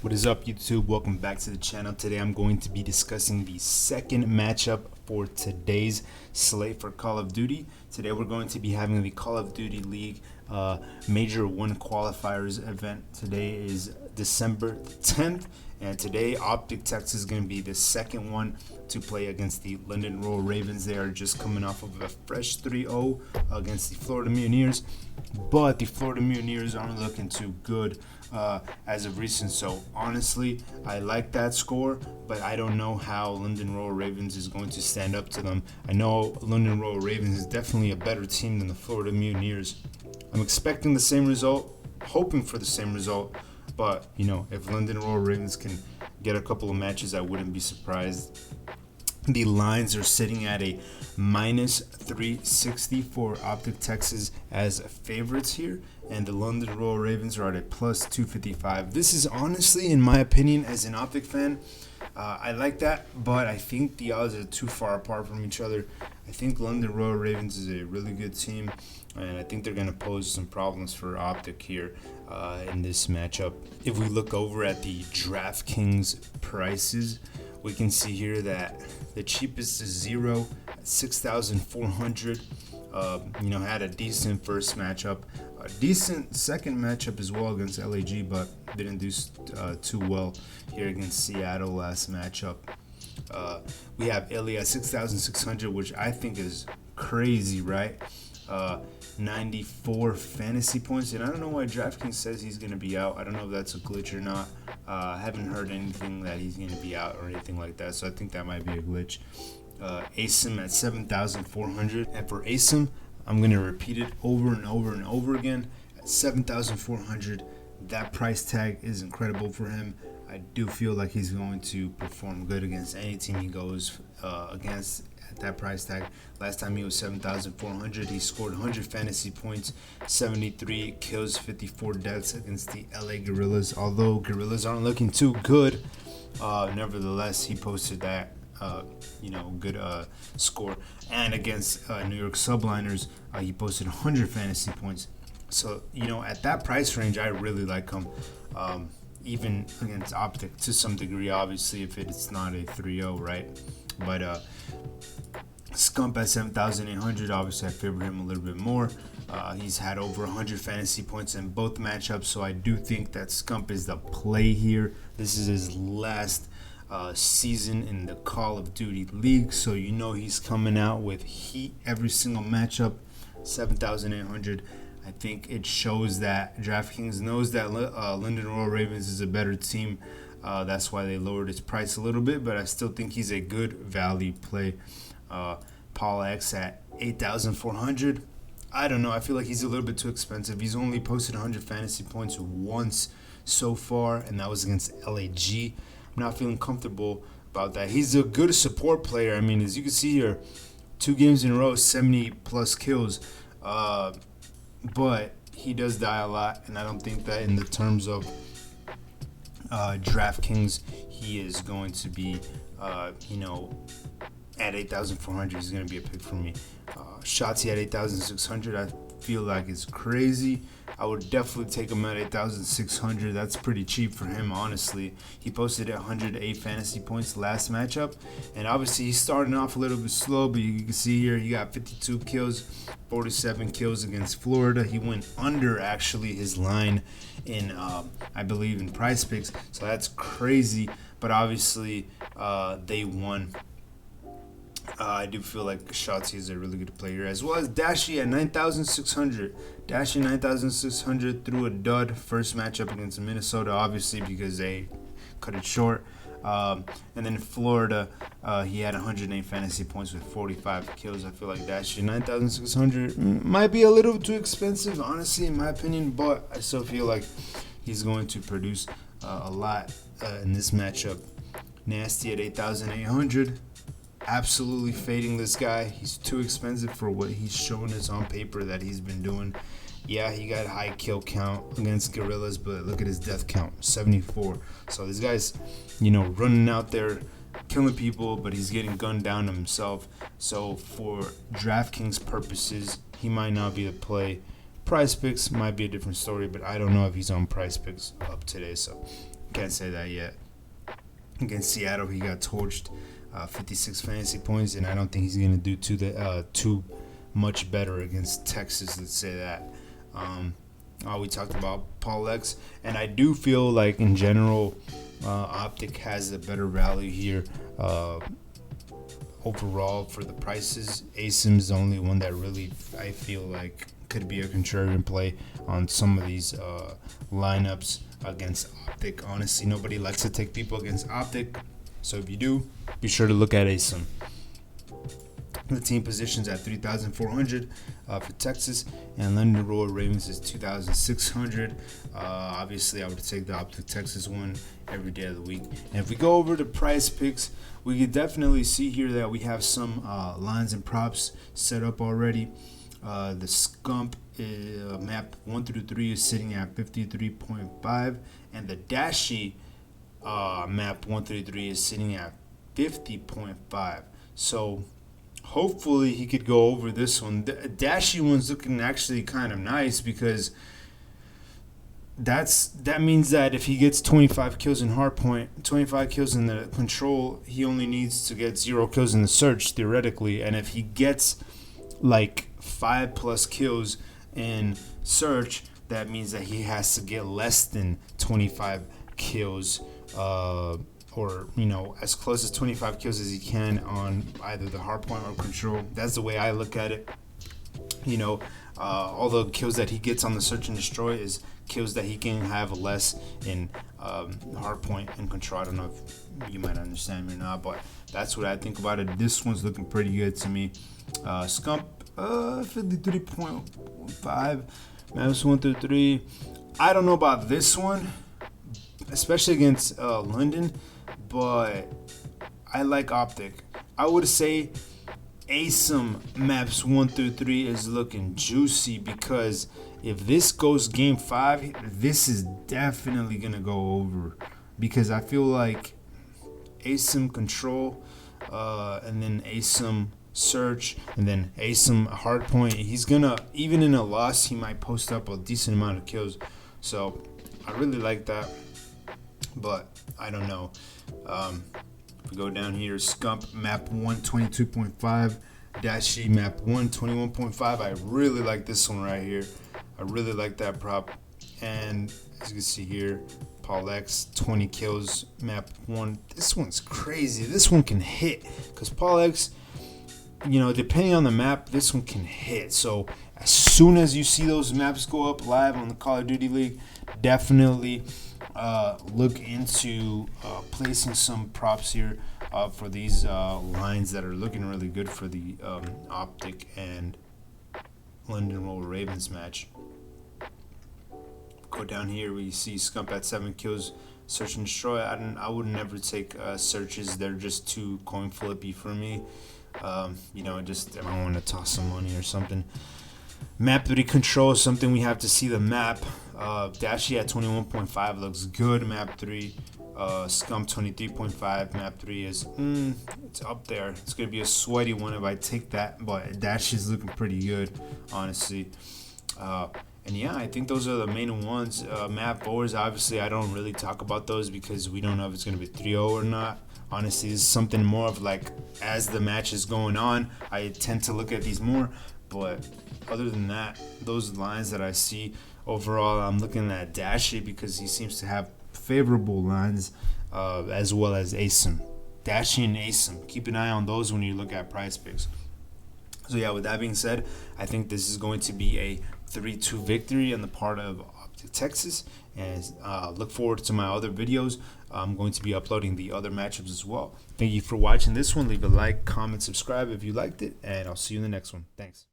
What is up, YouTube? Welcome back to the channel. Today I'm going to be discussing the second matchup for today's slate for Call of Duty. Today we're going to be having the Call of Duty League Major 1 Qualifiers event. Today is December 10th, and today Optic Texas is going to be the second one to play against the London Royalravens. They are just coming off of a fresh 3-0 against the Florida Mutineers, but the Florida Mutineers aren't looking too good as of recent. So honestly, I like that score, but I don't know how London Royalravens is going to stand up to them. I know London Royalravens is definitely a better team than the Florida Mutineers. I'm expecting the same result, hoping for the same result, but you know, if London Royalravens can get a couple of matches, I wouldn't be surprised. The lines are sitting at a minus 360 for Optic Texas as favorites here, and the London Royalravens are at a plus 255. This is honestly, in my opinion, as an Optic fan, I like that, but I think the odds are too far apart from each other. I think London Royalravens is a really good team, and I think they're going to pose some problems for Optic here in this matchup. If we look over at the DraftKings prices, we can see here that the cheapest is 0 at 6,400. Had a decent first matchup, a decent second matchup as well against LAG, but didn't do too well here against Seattle last matchup. We have Illy at 6,600, which I think is crazy, right? 94 fantasy points, and I don't know why DraftKings says he's going to be out. I don't know if that's a glitch or not. I haven't heard anything that he's going to be out or anything like that, so I think that might be a glitch. ASIM at 7,400, and for ASIM, I'm going to repeat it over and over and over again. At 7,400, that price tag is incredible for him. I do feel like he's going to perform good against any team he goes against at that price tag. Last time he was 7,400, he scored 100 fantasy points, 73 kills, 54 deaths against the LA Gorillas. Although Gorillas aren't looking too good, nevertheless, he posted that good score. And against New York Subliners, he posted 100 fantasy points. So, at that price range, I really like him. Even against Optic to some degree, obviously, if it's not a 3-0, right? But Scump at 7,800, obviously I favor him a little bit more. He's had over 100 fantasy points in both matchups, so I do think that Scump is the play here. This is his last season in the Call of Duty League, so he's coming out with heat every single matchup. 7,800. I think it shows that DraftKings knows that London Royalravens is a better team. That's why they lowered his price a little bit, but I still think he's a good value play. Paul X at 8,400. I don't know. I feel like he's a little bit too expensive. He's only posted 100 fantasy points once so far, and that was against LAG. I'm not feeling comfortable about that. He's a good support player. I mean, as you can see here, 2 games in a row, 70-plus kills. But he does die a lot, and I don't think that in the terms of DraftKings, he is going to be, at 8,400, he's going to be a pick for me. Shotzi at 8,600, I feel like it's crazy. I would definitely take him at 8,600. That's pretty cheap for him, honestly. He posted 108 fantasy points last matchup, and obviously he's starting off a little bit slow, but you can see here he got 52 kills, 47 kills against Florida. He went under, actually, his line in, I believe, in Prize Picks, so that's crazy, but obviously they won. I do feel like Shotzi is a really good player, as well as Dashi at 9,600. Dashi 9,600 threw a dud first matchup against Minnesota, obviously, because they cut it short. And then Florida, he had 108 fantasy points with 45 kills. I feel like Dashi 9,600 might be a little too expensive, honestly, in my opinion, but I still feel like he's going to produce a lot in this matchup. Nasty at 8,800. Absolutely fading this guy. He's too expensive for what he's shown us on paper that he's been doing. Yeah, he got high kill count against Gorillas, but look at his death count, 74. So this guy's, running out there, killing people, but he's getting gunned down himself. So for DraftKings purposes, he might not be the play. Prize Picks might be a different story, but I don't know if he's on Prize Picks up today. So Can't say that yet. Against Seattle, he got torched, 56 fantasy points, and I don't think he's going to do too much better against Texas. Let's say that. We talked about Paul X, and I do feel like in general, Optic has a better value here. Overall, for the prices, ASIM's the only one that really I feel like could be a contrarian play on some of these lineups against Optic. Honestly, nobody likes to take people against Optic, so if you do, be sure to look at ASIM. The team positions at 3,400 for Texas, and London Royalravens is 2,600. Obviously, I would take the Optic Texas one every day of the week. And if we go over the price picks, we could definitely see here that we have some lines and props set up already. The Scump map 1 through 3 is sitting at 53.5, and the Dashy map 1 through 3 is sitting at 50.5. So hopefully he could go over this one. The Dashy one's looking actually kind of nice because that means that if he gets 25 kills in hardpoint, 25 kills in the control, he only needs to get 0 kills in the search theoretically. And if he gets like 5+ kills in search, that means that he has to get less than 25 kills, or as close as 25 kills as he can on either the hardpoint or control. That's the way I look at it. All the kills that he gets on the search and destroy is kills that he can have less in hardpoint and control. I don't know if you might understand me or not, but that's what I think about it. This one's looking pretty good to me. Scump 53.5, maps 1 through 3. I don't know about this one, especially against London, but I like Optic. I would say ASIM maps 1 through 3 is looking juicy, because if this goes game 5, this is definitely gonna go over, because I feel like ASIM control, and then ASIM search, and then ASIM hardpoint, he's gonna, even in a loss, he might post up a decent amount of kills. So I really like that, but I don't know. If we go down here, Scump map 122.5, Dashy map 121.5. I really like this one right here. I really like that prop. And as you can see here, Paul X 20 kills map 1. This one's crazy. This one can hit, because Paul X, depending on the map, this one can hit. So as soon as you see those maps go up live on the Call of Duty League, definitely look into placing some props here for these lines that are looking really good for the Optic and London Royalravens match. Go down here, we see Scump at 7 kills, search and destroy. I would never take searches. They're just too coin flippy for me. Just if I want to toss some money or something. Map 3 control is something we have to see the map. Dashy at 21.5 looks good. Map 3, Scump 23.5. Map 3 is it's up there. It's gonna be a sweaty one if I take that, but Dashy is looking pretty good, honestly. And yeah, I think those are the main ones. Map 4s, obviously, I don't really talk about those because we don't know if it's gonna be 3-0 or not. Honestly, this is something more of like as the match is going on, I tend to look at these more. But other than that, those lines that I see overall, I'm looking at Dashy because he seems to have favorable lines, as well as ASIM. Dashy and ASIM. Keep an eye on those when you look at price picks. So yeah, with that being said, I think this is going to be a 3-2 victory on the part of Optic Texas, and look forward to my other videos. I'm going to be uploading the other matchups as well. Thank you for watching this one. Leave a like, comment, subscribe if you liked it, and I'll see you in the next one. Thanks.